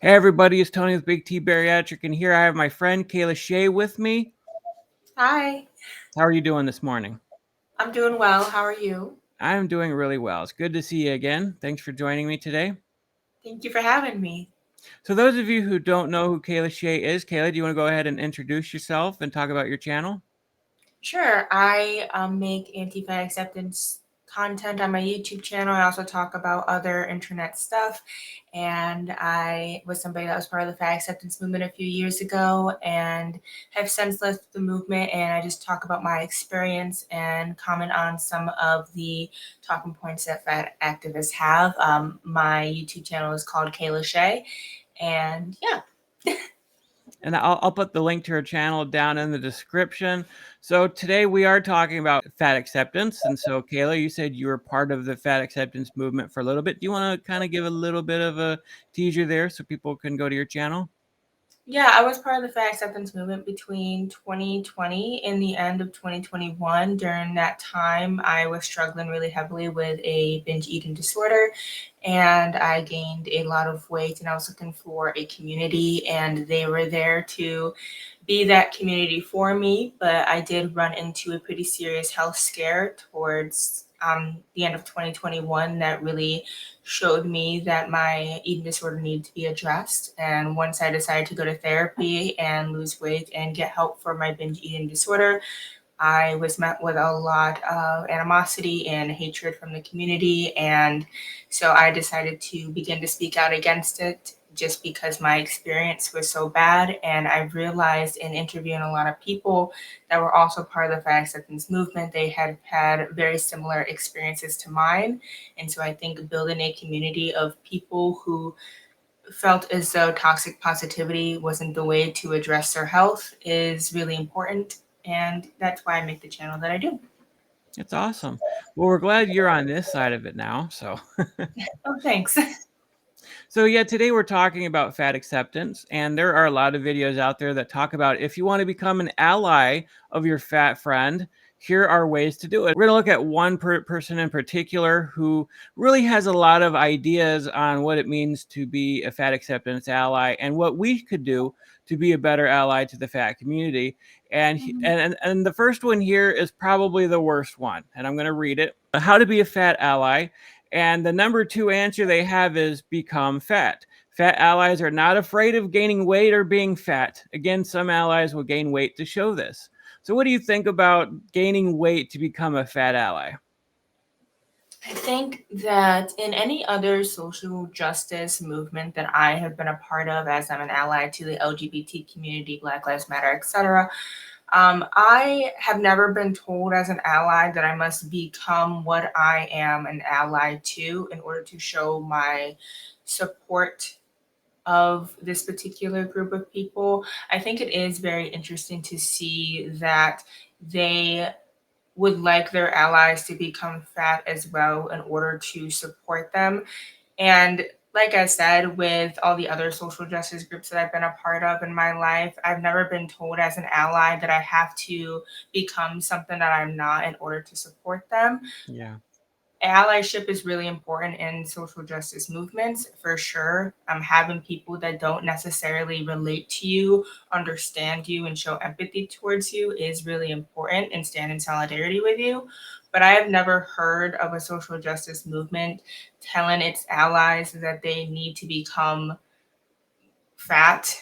Hey everybody, it's Tony with Big T Bariatric, and here I have my friend Kayla Shea with me. Hi, How are you doing this morning? I'm doing well. How are you? I'm doing really well. It's good to see you again. Thanks for joining me today. Thank you for having me. So those of you who don't know who Kayla Shea is, Kayla, do you want to go ahead and introduce yourself and talk about your channel? Sure, I make anti-fat acceptance content on my YouTube channel. I also talk about other internet stuff. And I was somebody that was part of the fat acceptance movement a few years ago and have since left the movement. And I just talk about my experience and comment on some of the talking points that fat activists have. My YouTube channel is called Kayla Shea. And yeah. And I'll put the link to her channel down in the description. So today we are talking about fat acceptance. And so Kayla, you said you were part of the fat acceptance movement for a little bit. Do you want to kind of give a little bit of a teaser there so people can go to your channel? Yeah, I was part of the fat acceptance movement between 2020 and the end of 2021. During that time, I was struggling really heavily with a binge eating disorder and I gained a lot of weight and I was looking for a community and they were there to be that community for me. But I did run into a pretty serious health scare towards the end of 2021 that really showed me that my eating disorder needed to be addressed. And once I decided to go to therapy and lose weight and get help for my binge eating disorder, I was met with a lot of animosity and hatred from the community. And so I decided to begin to speak out against it just because my experience was so bad. And I realized in interviewing a lot of people that were also part of the fat acceptance movement, they had had very similar experiences to mine. And so I think building a community of people who felt as though toxic positivity wasn't the way to address their health is really important. And that's why I make the channel that I do. It's awesome. Well, we're glad you're on this side of it now. Oh, thanks. So yeah, today we're talking about fat acceptance, and there are a lot of videos out there that talk about if you want to become an ally of your fat friend, here are ways to do it. We're going to look at one person in particular who really has a lot of ideas on what it means to be a fat acceptance ally and what we could do to be a better ally to the fat community. And the first one here is probably the worst one, and I'm going to read it. How to be a fat ally. And the number two answer they have is become fat. Fat allies are not afraid of gaining weight or being fat. Again, some allies will gain weight to show this. So, what do you think about gaining weight to become a fat ally? I think that in any other social justice movement that I have been a part of, as I'm an ally to the LGBT community, Black Lives Matter, etc., I have never been told as an ally that I must become what I am an ally to in order to show my support of this particular group of people. I think it is very interesting to see that they would like their allies to become fat as well in order to support them. And like I said, with all the other social justice groups that I've been a part of in my life, I've never been told as an ally that I have to become something that I'm not in order to support them. Yeah. Allyship is really important in social justice movements for sure. Having people that don't necessarily relate to you, understand you, and show empathy towards you is really important and stand in solidarity with you. But I have never heard of a social justice movement telling its allies that they need to become fat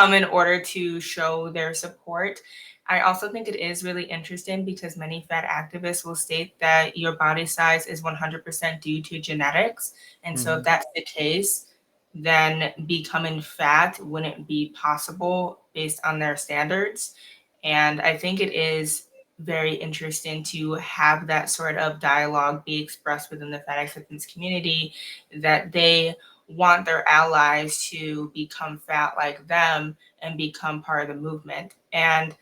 in order to show their support. I also think it is really interesting because many fat activists will state that your body size is 100% due to genetics. And so, if Mm-hmm. that's the case, then becoming fat wouldn't be possible based on their standards. And I think it is very interesting to have that sort of dialogue be expressed within the fat acceptance community that they want their allies to become fat like them and become part of the movement. And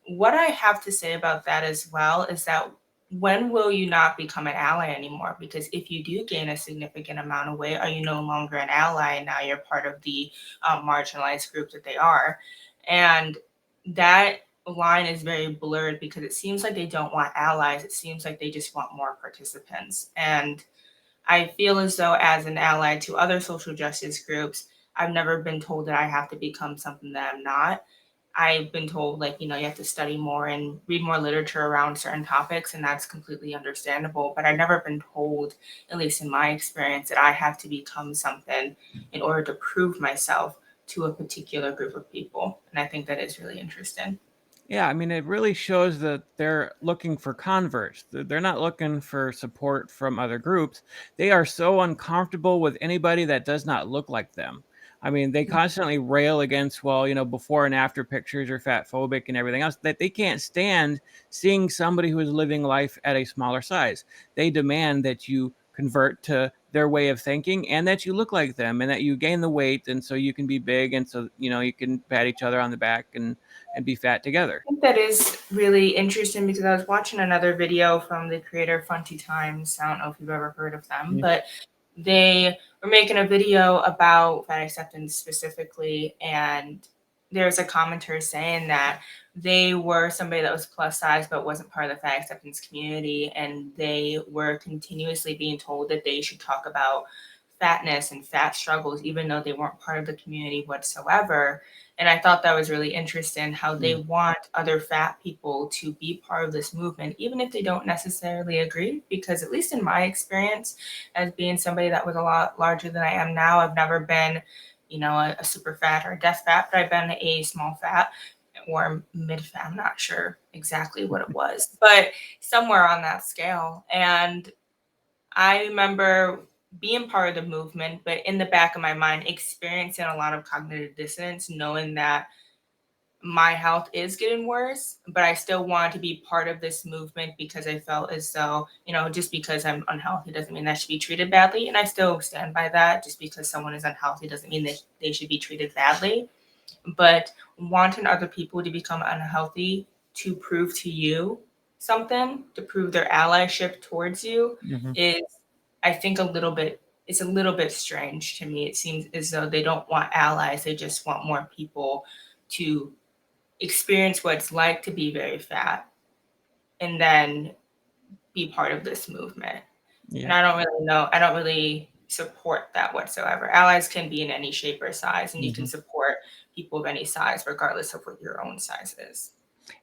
what I have to say about that as well is that when will you not become an ally anymore? Because if you do gain a significant amount of weight, are you no longer an ally and now you're part of the marginalized group that they are? And that line is very blurred because it seems like they don't want allies. It seems like they just want more participants. And I feel as though, as an ally to other social justice groups, I've never been told that I have to become something that I'm not. I've been told, like, you have to study more and read more literature around certain topics, and that's completely understandable. But I've never been told, at least in my experience, that I have to become something in order to prove myself to a particular group of people. And I think that is really interesting. Yeah, I mean, it really shows that they're looking for converts. They're not looking for support from other groups. They are so uncomfortable with anybody that does not look like them. I mean, they constantly rail against, well, before and after pictures are fat phobic and everything else, that they can't stand seeing somebody who is living life at a smaller size. They demand that you convert to their way of thinking and that you look like them and that you gain the weight and so you can be big and so you can pat each other on the back and be fat together. I think that is really interesting because I was watching another video from the creator Funty Times. I don't know if you've ever heard of them, Yeah. but they were making a video about fat acceptance specifically, and there's a commenter saying that they were somebody that was plus size but wasn't part of the fat acceptance community, and they were continuously being told that they should talk about fatness and fat struggles even though they weren't part of the community whatsoever. And I thought that was really interesting how they Mm. want other fat people to be part of this movement, even if they don't necessarily agree. Because, at least in my experience, as being somebody that was a lot larger than I am now, I've never been, a super fat or a death fat, but I've been a small fat or mid fat. I'm not sure exactly what it was, but somewhere on that scale. And I remember being part of the movement, but in the back of my mind, experiencing a lot of cognitive dissonance, knowing that my health is getting worse, but I still want to be part of this movement because I felt as though, just because I'm unhealthy doesn't mean I should be treated badly. And I still stand by that. Just because someone is unhealthy doesn't mean that they should be treated badly. But wanting other people to become unhealthy to prove to you something, to prove their allyship towards you, Mhm. is, I think, it's a little bit strange to me. It seems as though they don't want allies, they just want more people to experience what it's like to be very fat and then be part of this movement. And Yeah. I don't really know, I don't really support that whatsoever. Allies can be in any shape or size, and you can Mhm. support people of any size, regardless of what your own size is.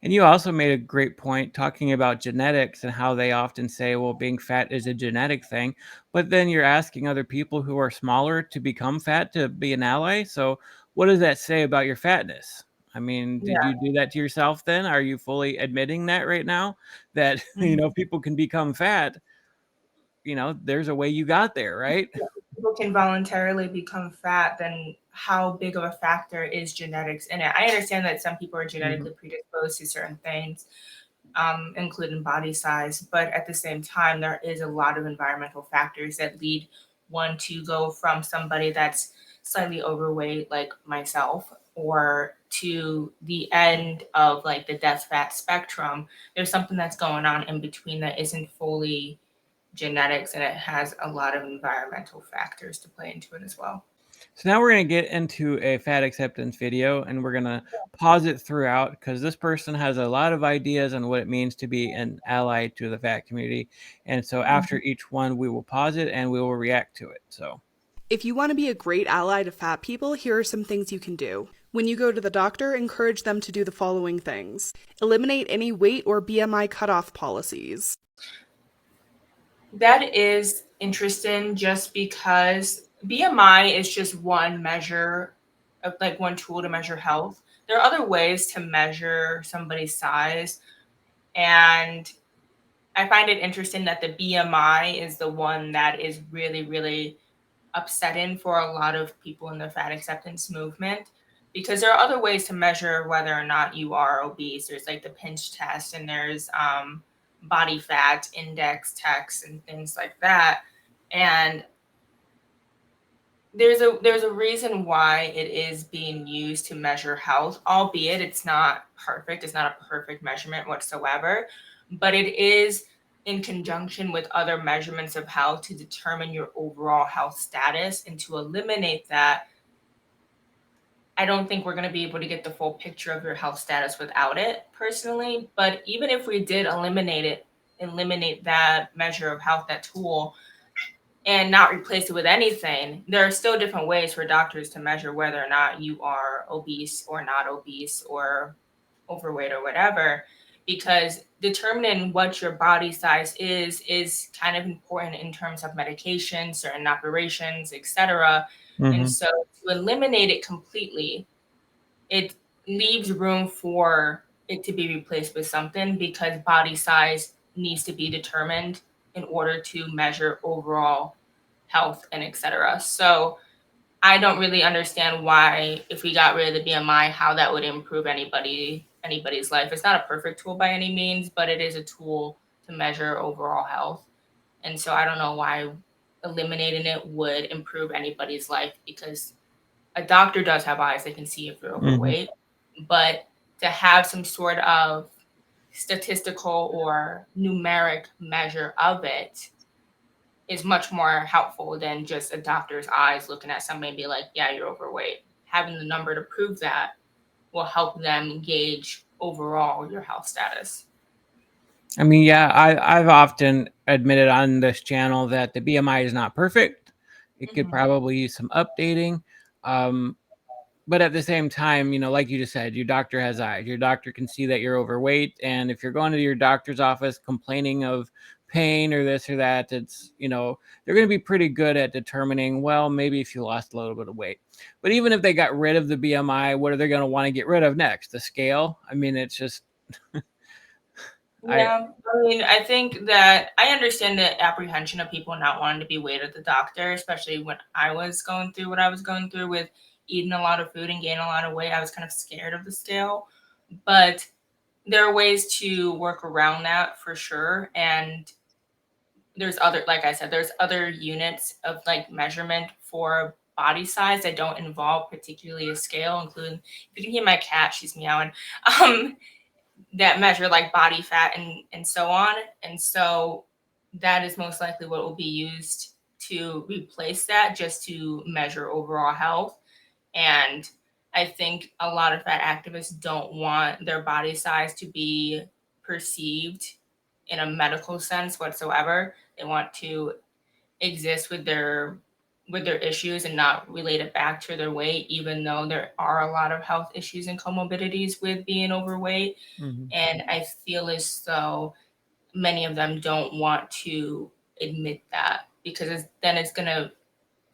And you also made a great point talking about genetics and how they often say, well, being fat is a genetic thing. But then you're asking other people who are smaller to become fat to be an ally. So, what does that say about your fatness? I mean, did Yeah. you do that to yourself then? Are you fully admitting that right now? That, Mhm. people can become fat? There's a way you got there, right? Yeah, if people can voluntarily become fat, then how big of a factor is genetics in it? I understand that some people are Mhm. genetically predisposed to certain things, including body size. But at the same time, there is a lot of environmental factors that lead one to go from somebody that's slightly overweight, like myself, or to the end of like the death fat spectrum. There's something that's going on in between that isn't fully genetics, and it has a lot of environmental factors to play into it as well. So now we're going to get into a fat acceptance video and we're going to pause it throughout because this person has a lot of ideas on what it means to be an ally to the fat community. And so after each one, we will pause it and we will react to it. So, If you want to be a great ally to fat people, here are some things you can do. When you go to the doctor, encourage them to do the following things: eliminate any weight or BMI cutoff policies. That is interesting just because BMI is just one measure of, like, one tool to measure health. There are other ways to measure somebody's size. And I find it interesting that the BMI is the one that is really, really upsetting for a lot of people in the fat acceptance movement, because there are other ways to measure whether or not you are obese. There's like the pinch test, and there's body fat index tests and things like that. And there's a reason why it is being used to measure health, albeit it's not perfect. It's not a perfect measurement whatsoever, but it is in conjunction with other measurements of health to determine your overall health status. And to eliminate that, I don't think we're going to be able to get the full picture of your health status without it, personally. But even if we did eliminate that measure of health, that tool, and not replace it with anything, there are still different ways for doctors to measure whether or not you are obese or not obese or overweight or whatever, because determining what your body size is kind of important in terms of medication, certain operations, etc. And so to eliminate it completely, it leaves room for it to be replaced with something, because body size needs to be determined in order to measure overall health and etc. So I don't really understand why, if we got rid of the BMI, how that would improve anybody's life. It's not a perfect tool by any means, but it is a tool to measure overall health. And so I don't know why eliminating it would improve anybody's life, because a doctor does have eyes, they can see if you're overweight, but to have some sort of statistical or numeric measure of it is much more helpful than just a doctor's eyes looking at somebody and be like, yeah, you're overweight. Having the number to prove that will help them gauge overall your health status. I mean, yeah, I've often admitted on this channel that the BMI is not perfect. It could probably use some updating. But at the same time, you know, like you just said, your doctor has eyes. Your doctor can see that you're overweight. And if you're going to your doctor's office complaining of pain or this or that, it's, you know, they're going to be pretty good at determining, well, maybe if you lost a little bit of weight. But even if they got rid of the BMI, what are they going to want to get rid of next? The scale? I mean, it's just, Yeah, I mean, I think that I understand the apprehension of people not wanting to be weighed at the doctor, especially when I was going through what I was going through with eating a lot of food and gaining a lot of weight. I was kind of scared of the scale, but there are ways to work around that for sure. And there's other, like I said, there's other units of like measurement for body size that don't involve particularly a scale, including, if you can hear my cat, she's meowing. That measure like body fat and so on. And so that is most likely what will be used to replace that, just to measure overall health. And I think a lot of fat activists don't want their body size to be perceived in a medical sense whatsoever. They want to exist with their issues and not relate it back to their weight, even though there are a lot of health issues and comorbidities with being overweight. And I feel as though many of them don't want to admit that, because then it's going to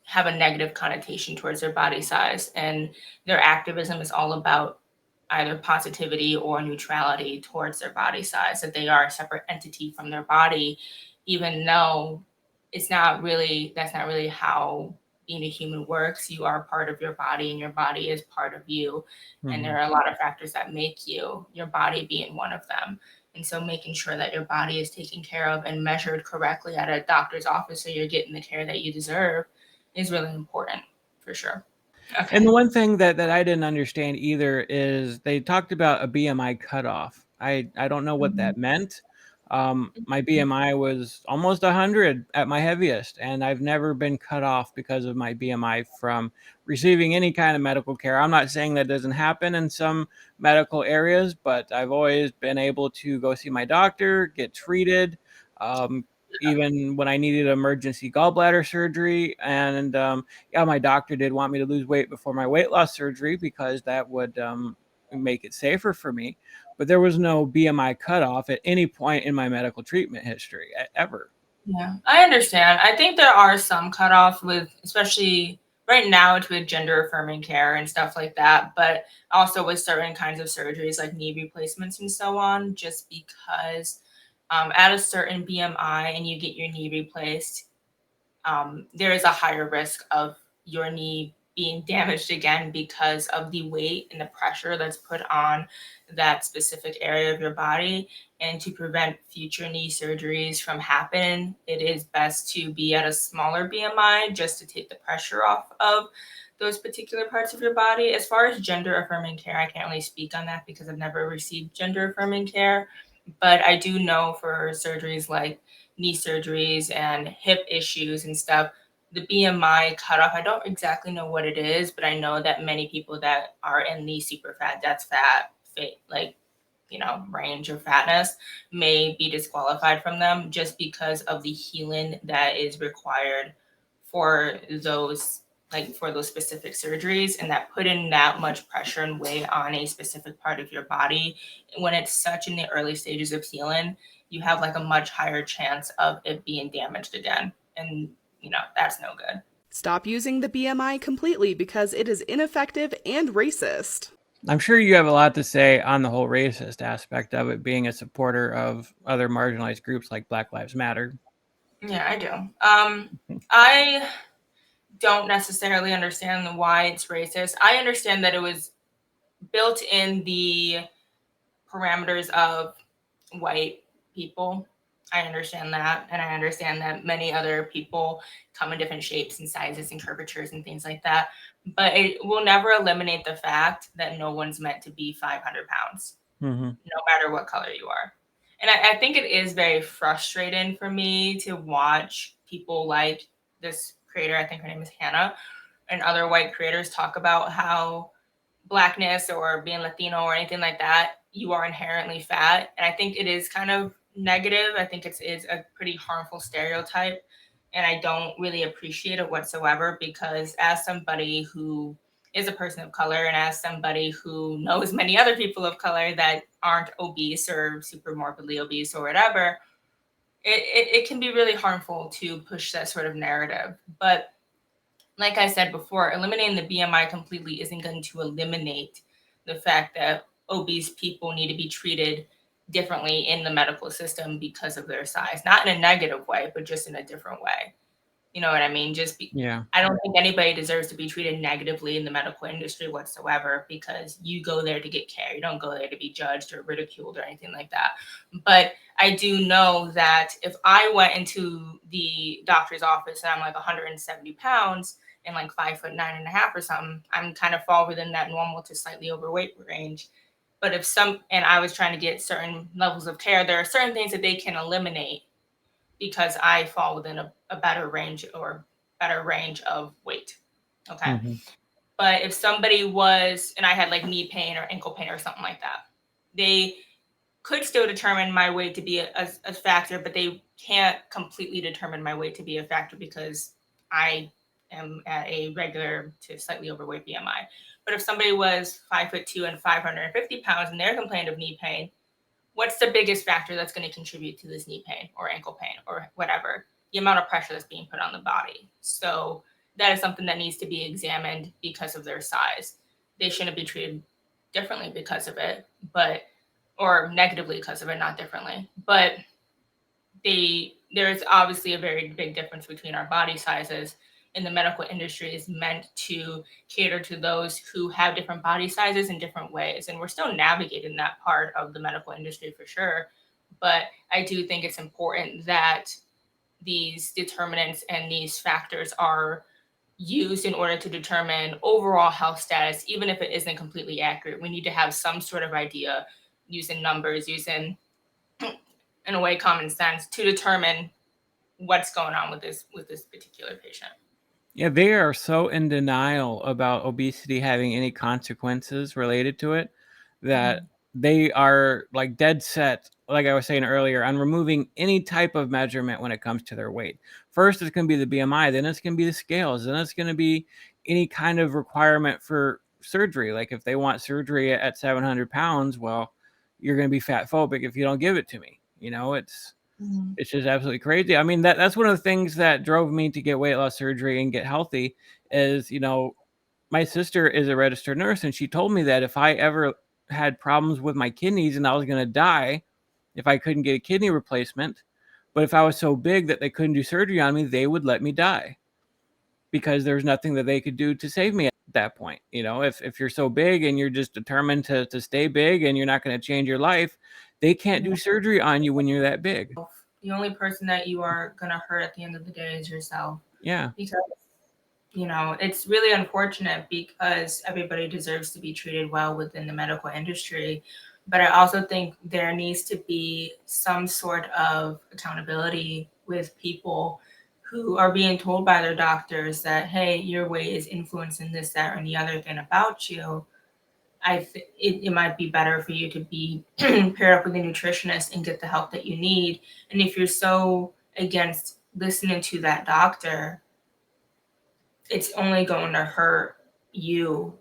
have a negative connotation towards their body size. And their activism is all about either positivity or neutrality towards their body size, that they are a separate entity from their body, even though that's not really how being a human works. You are part of your body, and your body is part of you. And there are a lot of factors that make you, your body being one of them. And so making sure that your body is taken care of and measured correctly at a doctor's office so you're getting the care that you deserve is really important, for sure. Okay. And the one thing that I didn't understand either is they talked about a BMI cutoff. I don't know what that meant. My BMI was almost 100 at my heaviest, and I've never been cut off because of my BMI from receiving any kind of medical care. I'm not saying that doesn't happen in some medical areas, but I've always been able to go see my doctor, get treated, even when I needed emergency gallbladder surgery. And yeah, my doctor did want me to lose weight before my weight loss surgery because that would make it safer for me. But there was no BMI cutoff at any point in my medical treatment history ever. Yeah, I understand. I think there are some cutoffs with, especially right now, it's with gender affirming care and stuff like that, but also with certain kinds of surgeries like knee replacements and so on, just because at a certain BMI and you get your knee replaced, there is a higher risk of your knee being damaged again because of the weight and the pressure that's put on that specific area of your body. And to prevent future knee surgeries from happening, it is best to be at a smaller BMI just to take the pressure off of those particular parts of your body. As far as gender affirming care, I can't really speak on that because I've never received gender affirming care. But I do know for surgeries like knee surgeries and hip issues and stuff, the BMI cutoff, I don't exactly know what it is, but I know that many people that are in the super fat, that's fat, fit, like range of fatness may be disqualified from them just because of the healing that is required for those specific surgeries, and that putting that much pressure and weight on a specific part of your body when it's such in the early stages of healing, you have like a much higher chance of it being damaged again. And that's no good. Stop using the BMI completely because it is ineffective and racist. I'm sure you have a lot to say on the whole racist aspect of it, being a supporter of other marginalized groups like Black Lives Matter. Yeah, I do. I don't necessarily understand why it's racist. I understand that it was built in the parameters of white people. I understand that. And I understand that many other people come in different shapes and sizes and curvatures and things like that. But it will never eliminate the fact that no one's meant to be 500 pounds, no matter what color you are. And I think it is very frustrating for me to watch people like this creator, I think her name is Hannah, and other white creators talk about how Blackness or being Latino or anything like that, you are inherently fat. And I think it is kind of negative. I think it's a pretty harmful stereotype. And I don't really appreciate it whatsoever, because as somebody who is a person of color and as somebody who knows many other people of color that aren't obese or super morbidly obese or whatever, it can be really harmful to push that sort of narrative. But like I said before, eliminating the BMI completely isn't going to eliminate the fact that obese people need to be treated differently in the medical system because of their size. Not in a negative way, but just in a different way. You know what I mean? Yeah. I don't think anybody deserves to be treated negatively in the medical industry whatsoever, because you go there to get care. You don't go there to be judged or ridiculed or anything like that. But I do know that if I went into the doctor's office and I'm like 170 pounds and like 5'9.5" or something, I'm kind of fall within that normal to slightly overweight range. But and I was trying to get certain levels of care, there are certain things that they can eliminate because I fall within a better range of weight. Okay. But if somebody was, and I had like knee pain or ankle pain or something like that, they could still determine my weight to be a factor, but they can't completely determine my weight to be a factor because I am at a regular to slightly overweight BMI. But if somebody was 5'2" and 550 pounds and they're complaining of knee pain, what's the biggest factor that's going to contribute to this knee pain or ankle pain or whatever? The amount of pressure that's being put on the body. So that is something that needs to be examined because of their size. They shouldn't be treated differently because of it, or negatively because of it, not differently. But there's obviously a very big difference between our body sizes, and the medical industry is meant to cater to those who have different body sizes in different ways. And we're still navigating that part of the medical industry for sure. But I do think it's important that these determinants and these factors are used in order to determine overall health status, even if it isn't completely accurate. We need to have some sort of idea, using numbers, using, in a way, common sense, to determine what's going on with this particular patient. Yeah, they are so in denial about obesity having any consequences related to it that they are like dead set, like I was saying earlier, on removing any type of measurement when it comes to their weight. First, it's going to be the BMI, then it's going to be the scales, then it's going to be any kind of requirement for surgery. Like if they want surgery at 700 pounds, well, you're going to be fat phobic if you don't give it to me. It's just absolutely crazy. I mean, that's one of the things that drove me to get weight loss surgery and get healthy is, my sister is a registered nurse, and she told me that if I ever had problems with my kidneys and I was going to die if I couldn't get a kidney replacement, but if I was so big that they couldn't do surgery on me, they would let me die because there's nothing that they could do to save me at that point. If you're so big and you're just determined to stay big and you're not going to change your life, they can't do surgery on you when you're that big. The only person that you are going to hurt at the end of the day is yourself. Yeah. Because, it's really unfortunate because everybody deserves to be treated well within the medical industry. But I also think there needs to be some sort of accountability with people who are being told by their doctors that, hey, your weight is influencing this, that, or the other thing about you. it might be better for you to be paired up with a nutritionist and get the help that you need. And if you're so against listening to that doctor, it's only going to hurt you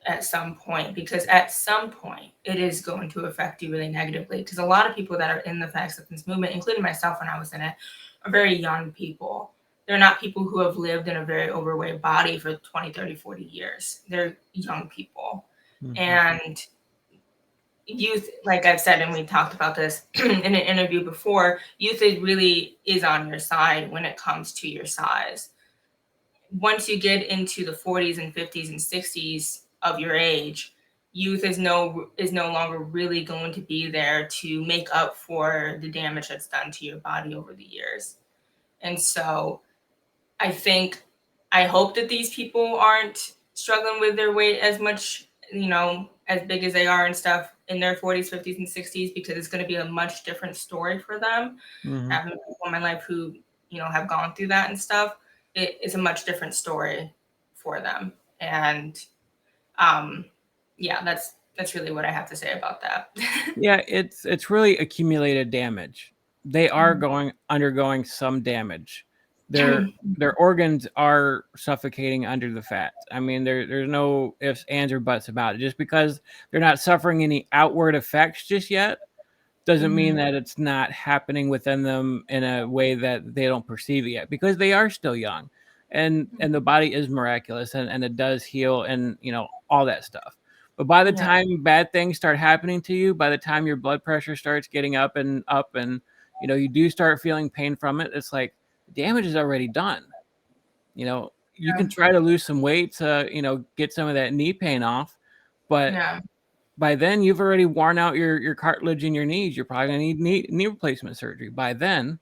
at some point, because at some point it is going to affect you really negatively. Because a lot of people that are in the fat acceptance movement, including myself when I was in it, are very young people. They're not people who have lived in a very overweight body for 20, 30, 40 years. They're young people. Mhm. And youth, like I've said, and we talked about this in an interview before, youth really is on your side when it comes to your size. Once you get into the 40s and 50s and 60s of your age, youth is no longer really going to be there to make up for the damage that's done to your body over the years. And so I hope that these people aren't struggling with their weight as much, as big as they are and stuff in their 40s, 50s, and 60s, because it's going to be a much different story for them. Mhm. Having people in my life who, have gone through that and stuff, it is a much different story for them. And yeah, that's really what I have to say about that. Yeah, it's really accumulated damage. They are undergoing some damage. Their organs are suffocating under the fat. I mean, there's no ifs, ands, or buts about it. Just because they're not suffering any outward effects just yet doesn't mean that it's not happening within them in a way that they don't perceive it yet, because they are still young, and the body is miraculous, and it does heal, and all that stuff. But by the Yeah. time bad things start happening to you, by the time your blood pressure starts getting up and up, and you do start feeling pain from it, it's like damage is already done. You can try to lose some weight to get some of that knee pain off, but Yeah. by then you've already worn out your cartilage in your knees. You're probably gonna need knee replacement surgery by then.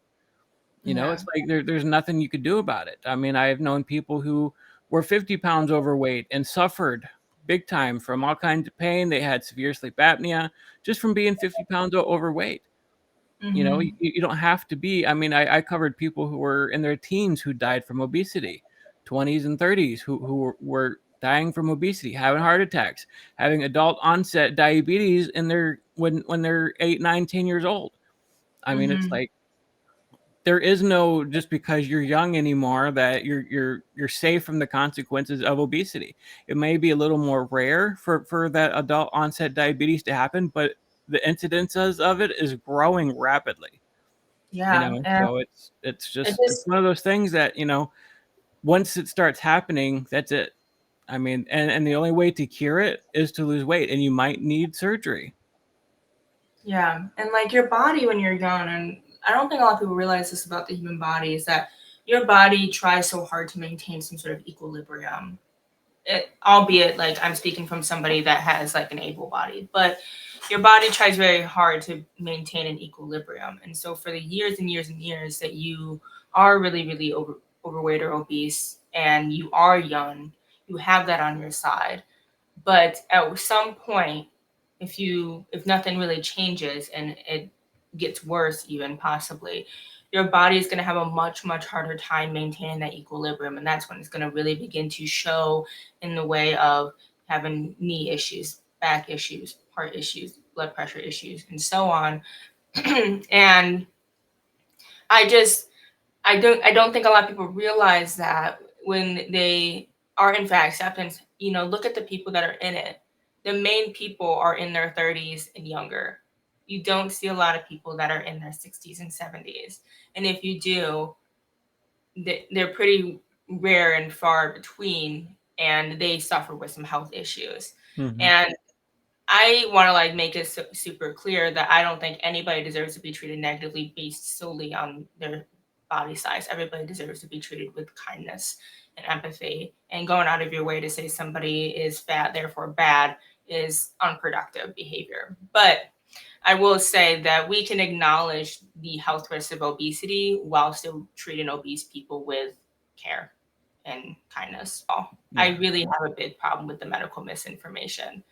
It's like there's nothing you could do about it. I mean, I have known people who were 50 pounds overweight and suffered big time from all kinds of pain. They had severe sleep apnea just from being 50 pounds overweight. You don't have to be. I mean, I covered people who were in their teens who died from obesity, 20s and 30s who were dying from obesity, having heart attacks, having adult onset diabetes in their when they're 8, 9, 10 years old. I mean, it's like there is no just because you're young anymore that you're safe from the consequences of obesity. It may be a little more rare for that adult onset diabetes to happen, but the incidences of it is growing rapidly. Yeah. And So it's it it's just one of those things that once it starts happening, that's it. I mean, and the only way to cure it is to lose weight, and you might need surgery. Yeah, and like your body when you're young, and I don't think a lot of people realize this about the human body, is that your body tries so hard to maintain some sort of equilibrium. Albeit, like I'm speaking from somebody that has like an able body, but your body tries very hard to maintain an equilibrium. And so for the years and years and years that you are really, really overweight or obese, and you are young, you have that on your side. But at some point, if nothing really changes and it gets worse, even possibly, your body is going to have a much, much harder time maintaining that equilibrium. And that's when it's going to really begin to show in the way of having knee issues, back issues, heart issues, blood pressure issues, and so on. And I just I don't think a lot of people realize that when they are in fat acceptance, look at the people that are in it. The main people are in their 30s and younger. You don't see a lot of people that are in their 60s and 70s. And if you do, they're pretty rare and far between, and they suffer with some health issues. Mm-hmm. And I want to like make it super clear that I don't think anybody deserves to be treated negatively based solely on their body size. Everybody deserves to be treated with kindness and empathy. And going out of your way to say somebody is fat, therefore bad, is unproductive behavior. But I will say that we can acknowledge the health risks of obesity while still treating obese people with care and kindness. I really have a big problem with the medical misinformation,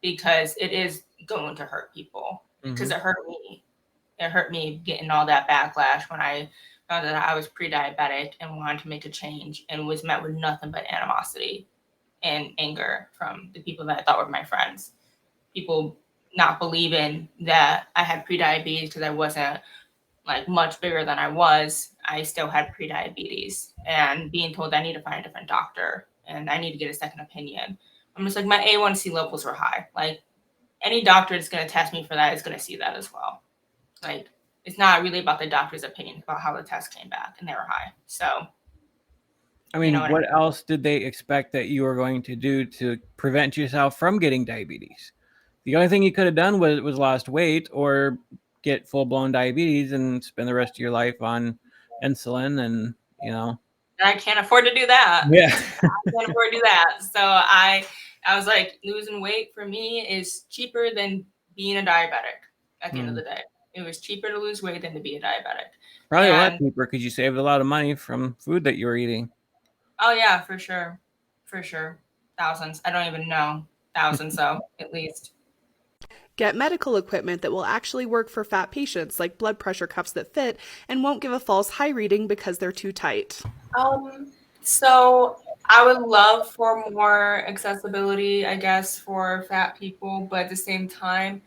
because it is going to hurt people. Because it hurt me. It hurt me getting all that backlash when I found out I was pre-diabetic and wanted to make a change, and was met with nothing but animosity and anger from the people that I thought were my friends. people not believing that I had prediabetes because I wasn't like much bigger than I was. I still had prediabetes, and being told I need to find a different doctor and I need to get a second opinion. I'm just like, my A1C levels were high. Like, any doctor that's going to test me for that is going to see that as well. Like, it's not really about the doctor's opinion, it's about how the test came back, and they were high. So, I mean, what else did they expect that you were going to do to prevent yourself from getting diabetes? The only thing you could have done was lost weight or get full blown diabetes and spend the rest of your life on insulin, and I can't afford to do that. Yeah. I can't afford to do that. So I was like, losing weight for me is cheaper than being a diabetic at the end of the day. It was cheaper to lose weight than to be a diabetic. Probably a lot cheaper because you saved a lot of money from food that you were eating. Oh yeah, for sure. For sure. Thousands. I don't even know. Thousands, so at least. Get medical equipment that will actually work for fat patients, like blood pressure cuffs that fit and won't give a false high reading because they're too tight. So I would love for more accessibility, I guess, for fat people, but at the same time,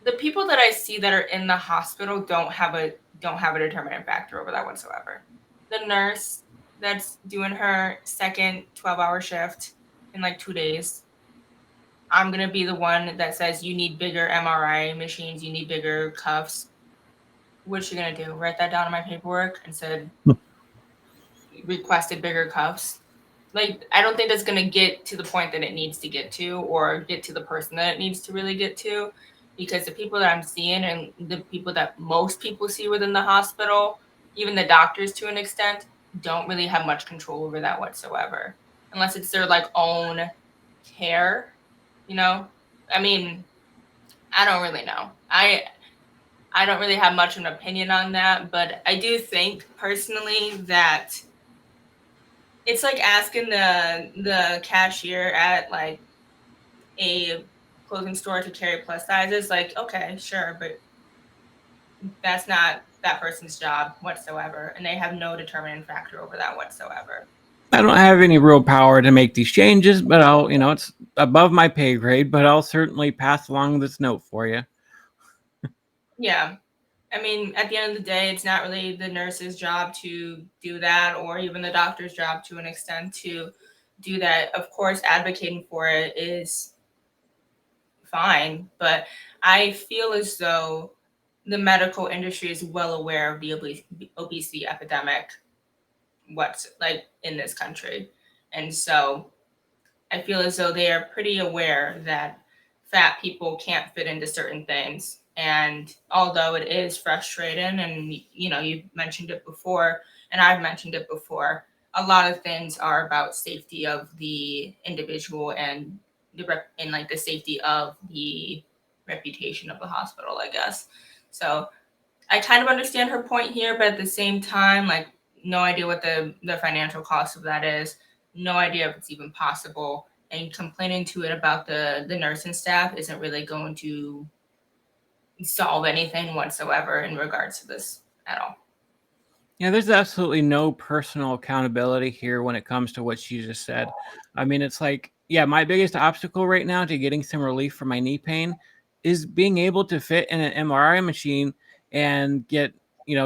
the people that I see that are in the hospital don't have a determinant factor over that whatsoever. The nurse that's doing her second 12-hour shift in like 2 days, I'm going to be the one that says, you need bigger MRI machines, you need bigger cuffs. What's she going to do? Write that down in my paperwork and said, requested bigger cuffs? Like, I don't think that's going to get to the point that it needs to get to, or get to the person that it needs to really get to, because the people that I'm seeing and the people that most people see within the hospital, even the doctors to an extent, don't really have much control over that whatsoever, unless it's their like own care, I mean, I don't really know. I don't really have much of an opinion on that, but I do think personally that it's like asking the cashier at like a clothing store to carry plus sizes. Like, okay, sure, but that's not that person's job whatsoever, and they have no determining factor over that whatsoever. I don't have any real power to make these changes, but I'll, it's above my pay grade, but I'll certainly pass along this note for you. Yeah. I mean, at the end of the day, it's not really the nurse's job to do that, or even the doctor's job to an extent to do that. Of course, advocating for it is fine, but I feel as though the medical industry is well aware of the obesity epidemic, what's like in this country. And so I feel as though they are pretty aware that fat people can't fit into certain things. And although it is frustrating, and you've mentioned it before, and I've mentioned it before, a lot of things are about safety of the individual and the safety of the reputation of the hospital, I guess. So I kind of understand her point here, but at the same time, like, no idea what the financial cost of that is, no idea if it's even possible, and complaining to it about the nursing staff isn't really going to solve anything whatsoever in regards to this at all. Yeah, there's absolutely no personal accountability here when it comes to what she just said. I mean, it's like, yeah, my biggest obstacle right now to getting some relief from my knee pain is being able to fit in an MRI machine and get,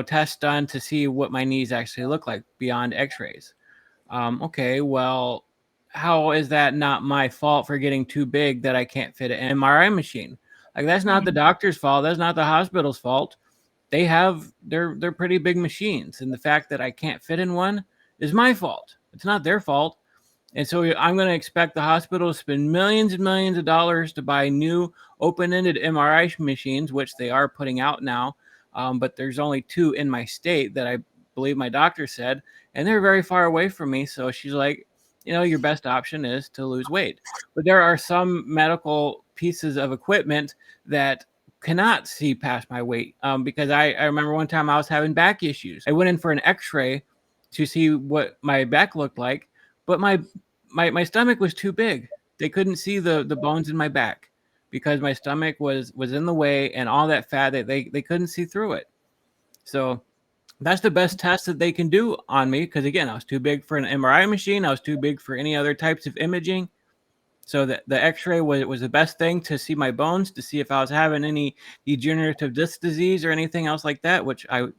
tests done to see what my knees actually look like beyond x-rays. Okay, well, how is that not my fault for getting too big that I can't fit an MRI machine? Like, that's not the doctor's fault. That's not the hospital's fault. They're pretty big machines, and the fact that I can't fit in one is my fault. It's not their fault. And so I'm going to expect the hospital to spend millions and millions of dollars to buy new open-ended MRI machines, which they are putting out now. But there's only 2 in my state that I believe my doctor said, and they're very far away from me. So she's like, your best option is to lose weight. But there are some medical pieces of equipment that cannot see past my weight, because I remember one time I was having back issues. I went in for an x-ray to see what my back looked like, but my stomach was too big. They couldn't see the bones in my back because my stomach was in the way, and all that fat that they couldn't see through it. So that's the best test that they can do on me, because again, I was too big for an MRI machine. I was too big for any other types of imaging. So the X-ray was the best thing to see my bones, to see if I was having any degenerative disc disease or anything else like that, which I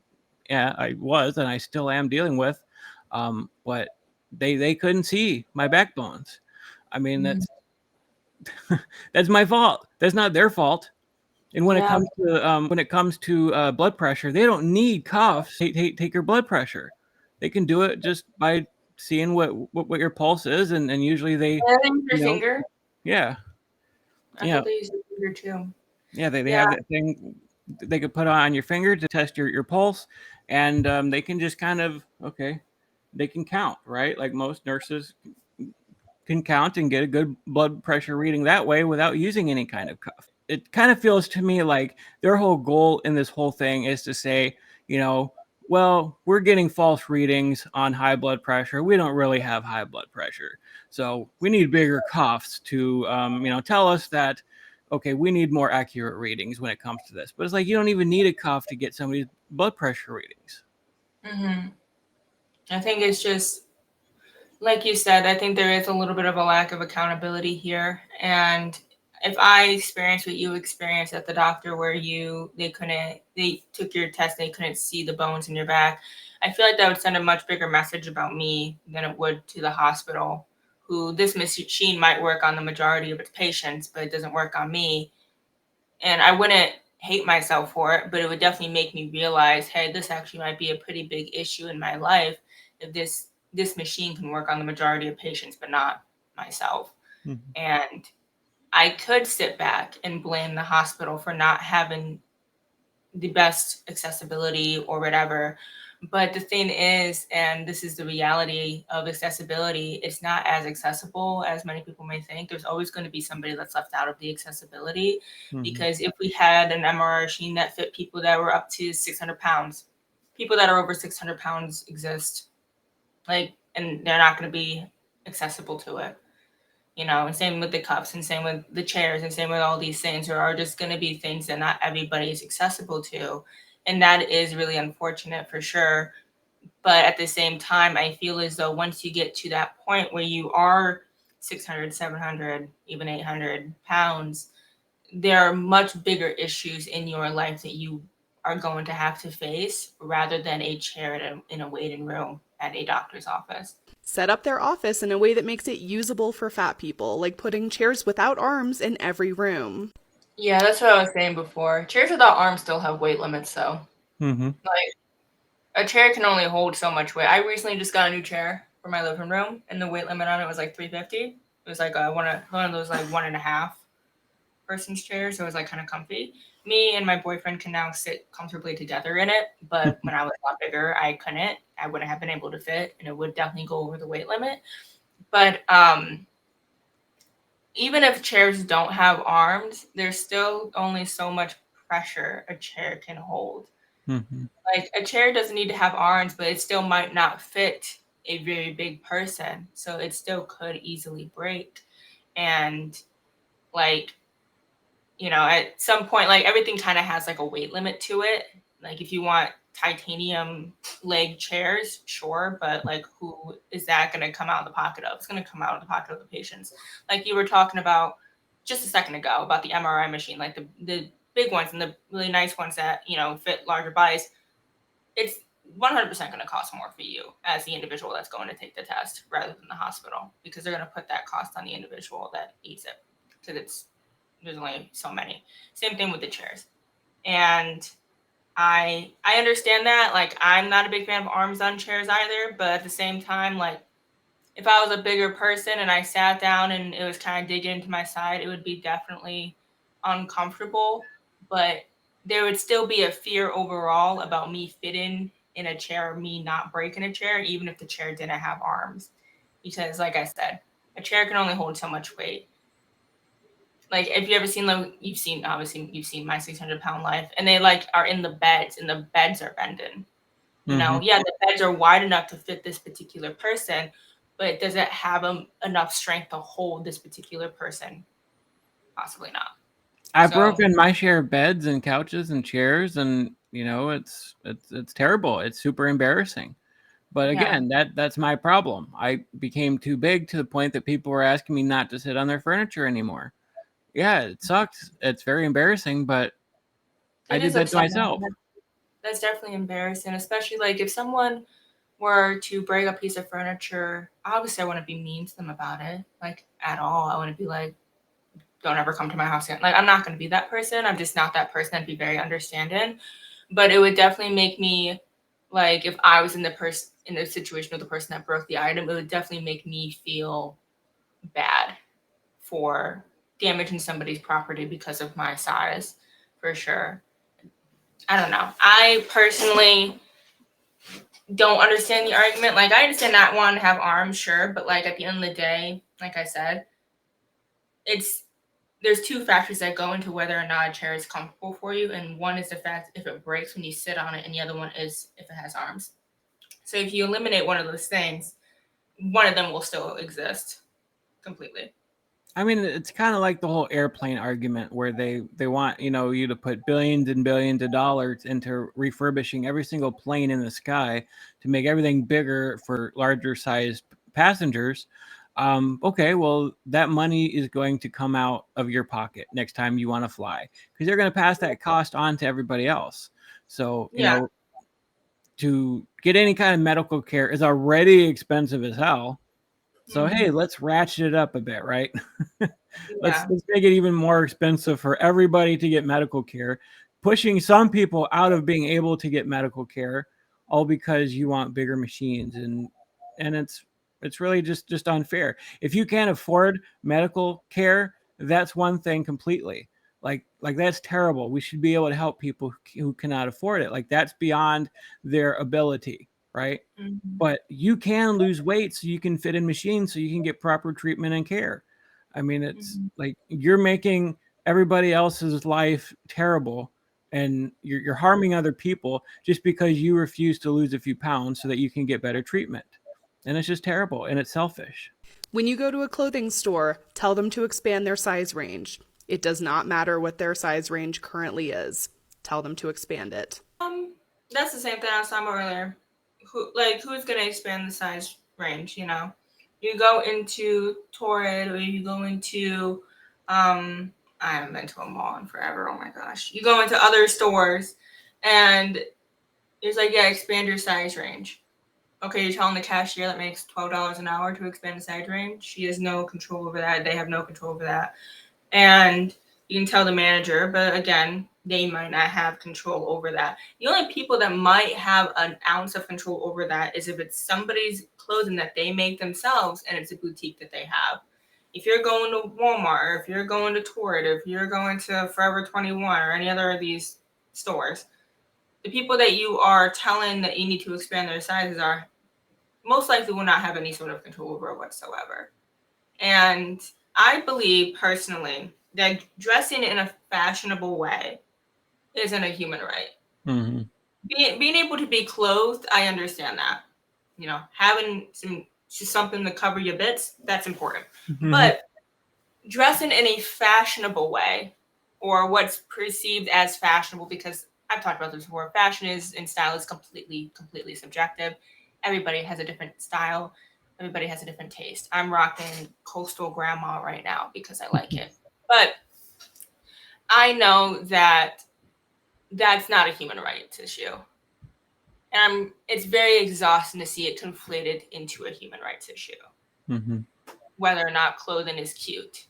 was and I still am dealing with. But they couldn't see my backbones. I mean, Mhm. that's my fault. That's not their fault. And when Yeah. it comes to blood pressure, they don't need cuffs to take your blood pressure. They can do it just by seeing what your pulse is, and usually they, And I think your you know, finger. yeah, I yeah, thought they used your finger too. yeah. They Yeah. have that thing they could put on your finger to test your pulse, and they can just kind of they can count, right? Like most nurses can count and get a good blood pressure reading that way without using any kind of cuff. It kind of feels to me like their whole goal in this whole thing is to say, well, we're getting false readings on high blood pressure. We don't really have high blood pressure. So we need bigger cuffs to, tell us that, okay, we need more accurate readings when it comes to this. But it's like you don't even need a cuff to get somebody's blood pressure readings. Hmm. I think it's just like you said, I think there is a little bit of a lack of accountability here. And if I experienced what you experienced at the doctor where they took your test, they couldn't see the bones in your back, I feel like that would send a much bigger message about me than it would to the hospital, who this machine might work on the majority of its patients, but it doesn't work on me. And I wouldn't hate myself for it, but it would definitely make me realize, hey, this actually might be a pretty big issue in my life if this machine can work on the majority of patients, but not myself. Mm-hmm. And I could sit back and blame the hospital for not having the best accessibility or whatever. But the thing is, and this is the reality of accessibility, it's not as accessible as many people may think. There's always going to be somebody that's left out of the accessibility. Mm-hmm. Because if we had an MRI machine that fit people that were up to 600 pounds, people that are over 600 pounds exist, and they're not going to be accessible to it. And same with the cups and same with the chairs and same with all these things. There are just going to be things that not everybody is accessible to. And that is really unfortunate for sure. But at the same time, I feel as though once you get to that point where you are 600, 700, even 800 pounds, there are much bigger issues in your life that you are going to have to face rather than a chair in a waiting room at a doctor's office. Set up their office in a way that makes it usable for fat people, like putting chairs without arms in every room. Yeah, that's what I was saying before. Chairs without arms still have weight limits, though. Mm-hmm. Like, a chair can only hold so much weight. I recently just got a new chair for my living room, and the weight limit on it was like 350. It was like one of those like 1.5 person's chairs, so it was like kind of comfy. Me and my boyfriend can now sit comfortably together in it, but when I was a lot bigger, I couldn't. I wouldn't have been able to fit, and it would definitely go over the weight limit. But even if chairs don't have arms, there's still only so much pressure a chair can hold. Mm-hmm. Like a chair doesn't need to have arms, but it still might not fit a very big person. So it still could easily break. And like, at some point, like everything kind of has like a weight limit to it. Like if you want titanium leg chairs, sure, but like who is that going to come out of the pocket of? It's going to come out of the pocket of the patients. Like you were talking about just a second ago about the MRI machine, like the big ones and the really nice ones that, fit larger bodies. It's 100% going to cost more for you as the individual that's going to take the test rather than the hospital, because they're going to put that cost on the individual that eats it, because there's only so many. Same thing with the chairs. And I understand that. Like, I'm not a big fan of arms on chairs either, but at the same time, like, if I was a bigger person and I sat down and it was kind of digging into my side, it would be definitely uncomfortable. But there would still be a fear overall about me fitting in a chair, or me not breaking a chair, even if the chair didn't have arms. Because, like I said, a chair can only hold so much weight. Like, if you ever seen, like, obviously you've seen My 600-Pound Life, and they like are in the beds, and the beds are bending. Mm-hmm. Yeah, the beds are wide enough to fit this particular person, but does it have enough strength to hold this particular person? Possibly not. I've So, broken my share of beds and couches and chairs, and it's terrible. It's super embarrassing. But Yeah. again, that's my problem. I became too big to the point that people were asking me not to sit on their furniture anymore. Yeah, it sucks. It's very embarrassing, but I It did is that to upsetting. myself. That's definitely embarrassing, especially like if someone were to break a piece of furniture, obviously I wouldn't be mean to them about it, like at all. I wouldn't be like, don't ever come to my house again. Like, I'm not going to be that person. I'm just not that person. I'd be very understanding. But it would definitely make me, like, if I was in the situation of the person that broke the item, it would definitely make me feel bad for damaging somebody's property because of my size, for sure. I don't know. I personally don't understand the argument. Like, I understand not wanting to have arms, sure, but like at the end of the day, like I said, it's there's two factors that go into whether or not a chair is comfortable for you, and one is the fact if it breaks when you sit on it, and the other one is if it has arms. So if you eliminate one of those things, one of them will still exist completely. I mean, it's kind of like the whole airplane argument where they want, you to put billions and billions of dollars into refurbishing every single plane in the sky to make everything bigger for larger sized passengers. Okay, well, that money is going to come out of your pocket next time you want to fly because they're going to pass that cost on to everybody else. So, Yeah. to get any kind of medical care is already expensive as hell. So, hey, let's ratchet it up a bit, right? let's Yeah. let's make it even more expensive for everybody to get medical care, pushing some people out of being able to get medical care, all because you want bigger machines, and it's really just unfair. If you can't afford medical care, that's one thing completely. Like that's terrible. We should be able to help people who cannot afford it. Like that's beyond their ability, right? Mhm. But you can lose weight so you can fit in machines so you can get proper treatment and care. I mean, it's Mhm. like you're making everybody else's life terrible and you're harming other people just because you refuse to lose a few pounds so that you can get better treatment. And it's just terrible and it's selfish. When you go to a clothing store, tell them to expand their size range. It does not matter what their size range currently is. Tell them to expand it. That's the same thing I was talking about earlier. Who's gonna expand the size range? You go into Torrid or you go into, I haven't been to a mall in forever. Oh my gosh, you go into other stores, and it's like, yeah, expand your size range. Okay, you're telling the cashier that makes $12 an hour to expand the size range. She has no control over that. They have no control over that. And you can tell the manager, but again, they might not have control over that. The only people that might have an ounce of control over that is if it's somebody's clothing that they make themselves and it's a boutique that they have. If you're going to Walmart, or if you're going to Torrid, if you're going to Forever 21 or any other of these stores, the people that you are telling that you need to expand their sizes are most likely will not have any sort of control over it whatsoever. And I believe personally that dressing in a fashionable way isn't a human right. Mm-hmm. Being able to be clothed, I understand that. Having something to cover your bits, that's important. Mm-hmm. But dressing in a fashionable way, or what's perceived as fashionable, because I've talked about this before, fashion is and style is completely subjective. Everybody has a different style. Everybody has a different taste. I'm rocking coastal grandma right now because I like it. But I know that that's not a human rights issue. And it's very exhausting to see it conflated into a human rights issue. Mm-hmm. Whether or not clothing is cute.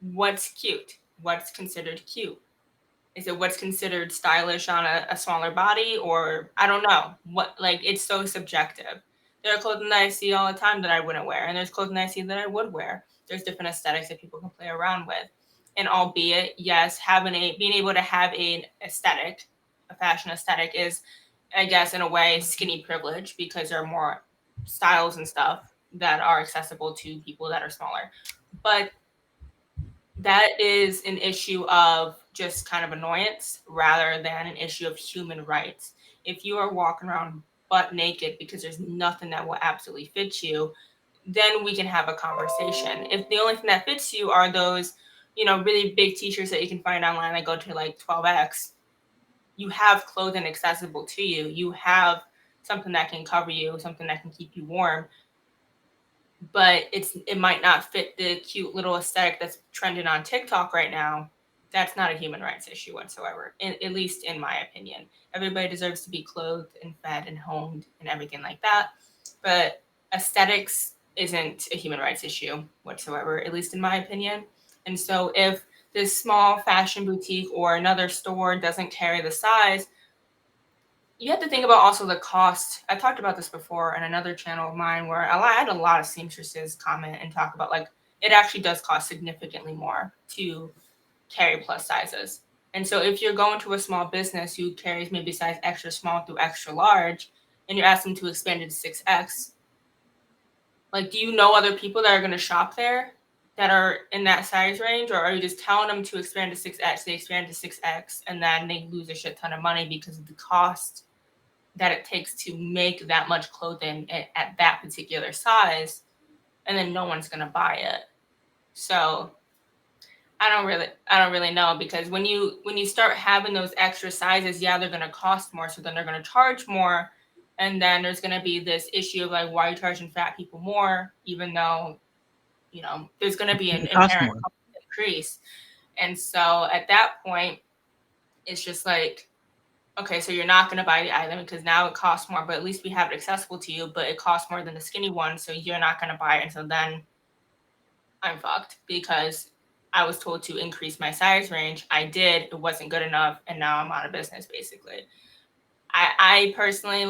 What's cute? What's considered cute? Is it what's considered stylish on a smaller body? Or I don't know. It's so subjective. There are clothing that I see all the time that I wouldn't wear, and there's clothing that I see that I would wear. There's different aesthetics that people can play around with. And albeit, yes, being able to have an aesthetic, a fashion aesthetic is, I guess, in a way, skinny privilege because there are more styles and stuff that are accessible to people that are smaller. But that is an issue of just kind of annoyance rather than an issue of human rights. If you are walking around butt naked because there's nothing that will absolutely fit you, then we can have a conversation. If the only thing that fits you are those, really big t-shirts that you can find online that go to like 12x, you have clothing accessible to you. You have something that can cover you, something that can keep you warm. But it might not fit the cute little aesthetic that's trending on TikTok right now. That's not a human rights issue whatsoever, at least in my opinion. Everybody deserves to be clothed and fed and homed and everything like that. But aesthetics isn't a human rights issue whatsoever, at least in my opinion. And so if this small fashion boutique or another store doesn't carry the size, you have to think about also the cost. I talked about this before on another channel of mine where I had a lot of seamstresses comment and talk about like it actually does cost significantly more to carry plus sizes. And so if you're going to a small business who carries maybe size extra small through extra large and you ask them to expand it to 6X, like do you know other people that are going to shop there that are in that size range, or are you just telling them to expand to 6X, they expand to 6X and then they lose a shit ton of money because of the cost that it takes to make that much clothing at that particular size, and then no one's going to buy it. So I don't really know, because when you start having those extra sizes, yeah, they're going to cost more, so then they're going to charge more, and then there's going to be this issue of like, why are you charging fat people more, even though there's going to be an inherent increase. And so at that point, it's just like, okay, so you're not going to buy the item because now it costs more, but at least we have it accessible to you, but it costs more than the skinny one, so you're not going to buy it. And so then I'm fucked because I was told to increase my size range. I did. It wasn't good enough, and now I'm out of business, basically. I personally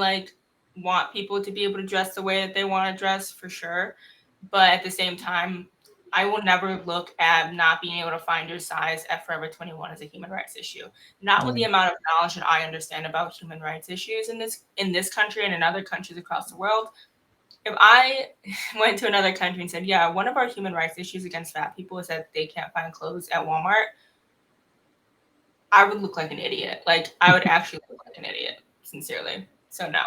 want people to be able to dress the way that they want to dress, for sure. But at the same time, I will never look at not being able to find your size at Forever 21 as a human rights issue. Not with the amount of knowledge that I understand about human rights issues in this country and in other countries across the world. If I went to another country and said, yeah, one of our human rights issues against fat people is that they can't find clothes at Walmart, I would look like an idiot. Like, I would actually look like an idiot, sincerely. So no,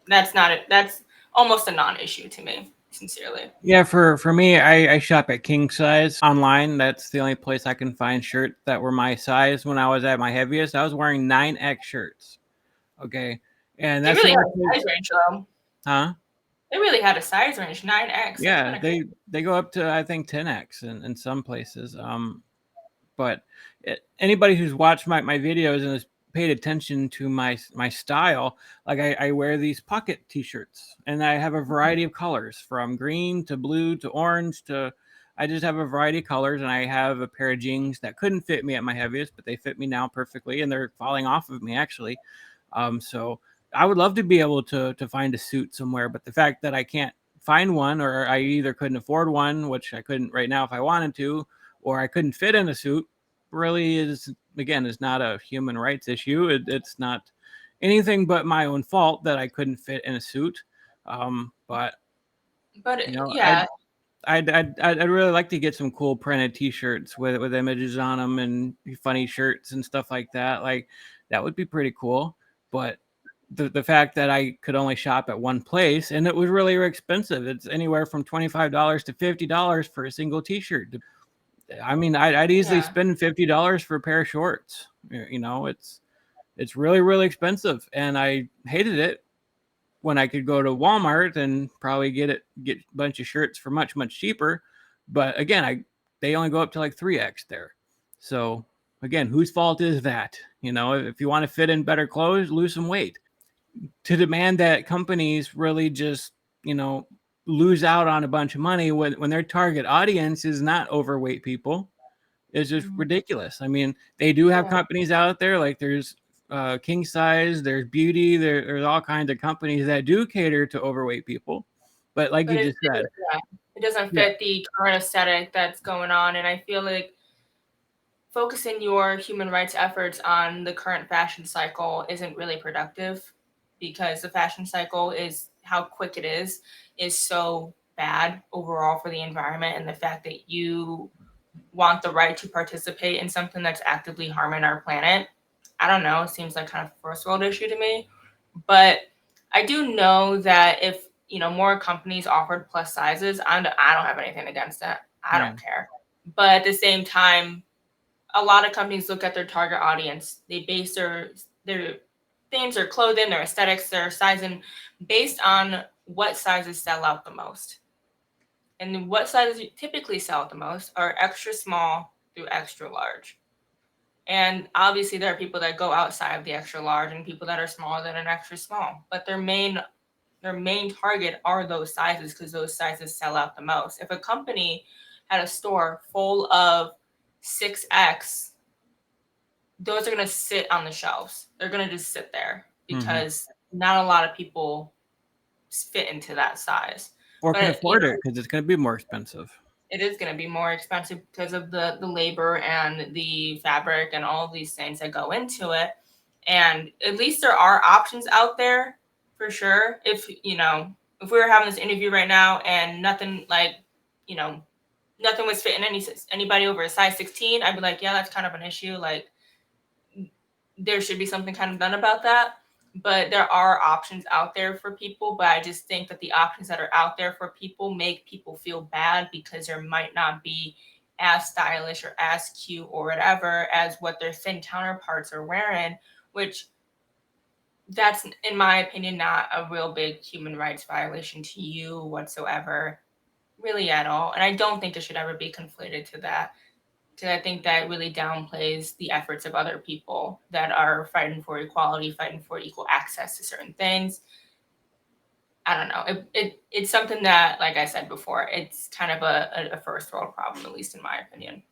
that's not it. That's almost a non-issue to me, sincerely. Yeah, for me, I shop at King Size online. That's the only place I can find shirts that were my size. When I was at my heaviest, I was wearing 9X shirts. Okay, and They that's really the had only a place, size range, though. huh? They really had a size range, 9X. Yeah, they go up to I think 10X in some places. But anybody who's watched my videos and has paid attention to my style, like I wear these pocket t-shirts and I have a variety of colors from green to blue to orange to, I just have a variety of colors. And I have a pair of jeans that couldn't fit me at my heaviest, but they fit me now perfectly and they're falling off of me actually. So I would love to be able to find a suit somewhere, but the fact that I can't find one, or I either couldn't afford one, which I couldn't right now if I wanted to, or I couldn't fit in a suit, really is not a human rights issue. It's not anything but my own fault that I couldn't fit in a suit. But Yeah. I'd really like to get some cool printed T-shirts with images on them and funny shirts and stuff like that. Like that would be pretty cool. But the fact that I could only shop at one place and it was really expensive. It's anywhere from $25 to $50 for a single T-shirt. I mean, I'd easily spend $50 for a pair of shorts. It's really, really expensive, and I hated it when I could go to Walmart and probably get a bunch of shirts for much, much cheaper. But again, they only go up to like 3X there. So again, whose fault is that? If you want to fit in better clothes, lose some weight. To demand that companies really just, lose out on a bunch of money when their target audience is not overweight people is just ridiculous. I mean, they do have companies out there, like there's King Size, there's Beauty, there's all kinds of companies that do cater to overweight people. But like you just said, it doesn't fit the current aesthetic that's going on. And I feel like focusing your human rights efforts on the current fashion cycle isn't really productive, because the fashion cycle is how quick it is so bad overall for the environment. And the fact that you want the right to participate in something that's actively harming our planet, I don't know, it seems like kind of a first world issue to me. But I do know that if more companies offered plus sizes, I don't have anything against that. I don't care. But at the same time, a lot of companies look at their target audience. They base their things, their clothing, their aesthetics, their sizing, based on what sizes sell out the most. And what sizes typically sell out the most are extra small through extra large. And obviously there are people that go outside of the extra large and people that are smaller than an extra small, but their main target are those sizes because those sizes sell out the most. If a company had a store full of 6X, those are going to sit on the shelves. They're going to just sit there because not a lot of people fit into that size. Or can afford it because it's going to be more expensive. It is going to be more expensive because of the labor and the fabric and all of these things that go into it. And at least there are options out there for sure. If, you know, if we were having this interview right now and nothing like, you know, nothing was fitting anybody over a size 16, I'd be like, yeah, that's kind of an issue. Like, there should be something kind of done about that. But there are options out there for people. But I just think that the options that are out there for people make people feel bad because there might not be as stylish or as cute or whatever as what their thin counterparts are wearing, which that's, in my opinion, not a real big human rights violation to you whatsoever, really at all. And I don't think it should ever be conflated to that. Because I think that really downplays the efforts of other people that are fighting for equality, fighting for equal access to certain things. I don't know. It's something that, like I said before, it's kind of a first world problem, at least in my opinion.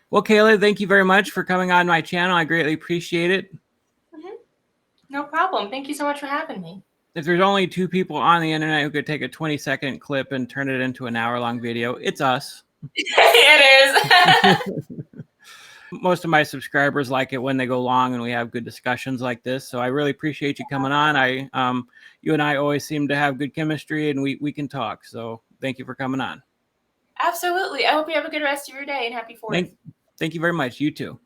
Well, Kayla, thank you very much for coming on my channel. I greatly appreciate it. No problem. Thank you so much for having me. If there's only 2 people on the internet who could take a 20-second clip and turn it into an hour-long video, it's us. It is. Most of my subscribers like it when they go long and we have good discussions like this. So I really appreciate you coming on. You and I always seem to have good chemistry and we can talk. So thank you for coming on. Absolutely. I hope you have a good rest of your day and happy 4th. Thank you very much. You too.